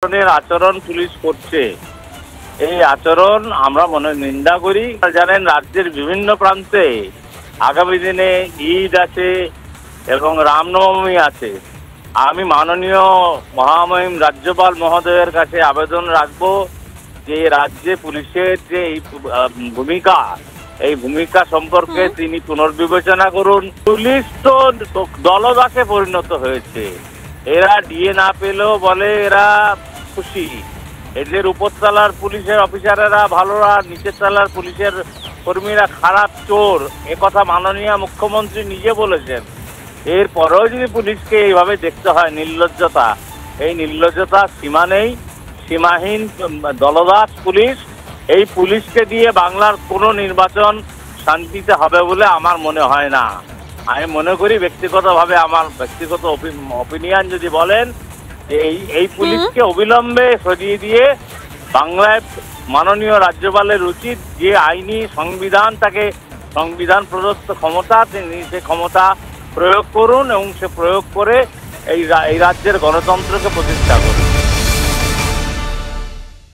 ধরনের আচরণ পুলিশ করছে, এই আচরণ আমরা নিন্দা করি। জানেন, রাজ্যের বিভিন্ন প্রান্তে আগামী দিনে ঈদ আছে এবং রামনবমী আছে। আমি মাননীয় মহামহিম রাজ্যপাল মহোদয়ের কাছে আবেদন রাখবো যে রাজ্যে পুলিশের যে এই ভূমিকা, এই ভূমিকা সম্পর্কে তিনি পুনর্বিবেচনা করুন। পুলিশ তো দলদাসে পরিণত হয়েছে। এরা ডিএ না পেলেও বলে এরা খুশি। এদের উপরতলার পুলিশের অফিসারেরা ভালোরা, নিচের তলার পুলিশের কর্মীরা খারাপ, চোর। একথা মাননীয় মুখ্যমন্ত্রী নিজে বলেছেন। এরপরেও যদি পুলিশকে এইভাবে দেখতে হয়, নির্লজ্জতা, এই নির্লজ্জতার সীমা নেই। সীমাহীন দলদাস পুলিশ, এই পুলিশকে দিয়ে বাংলার কোনো নির্বাচন শান্তিতে হবে বলে আমার মনে হয় না। আমি মনে করি ব্যক্তিগতভাবে, আমার ব্যক্তিগত অপিনিয়ন যদি বলেন, এই পুলিশকে অবিলম্বে সরিয়ে দিয়ে বাংলায় মাননীয় রাজ্যপালের উচিত যে আইনি সংবিধান, তাকে সংবিধান প্রদত্ত ক্ষমতা, তিনি সে ক্ষমতা প্রয়োগ করুন এবং সে প্রয়োগ করে এই রাজ্যের গণতন্ত্রকে প্রতিষ্ঠা করুন।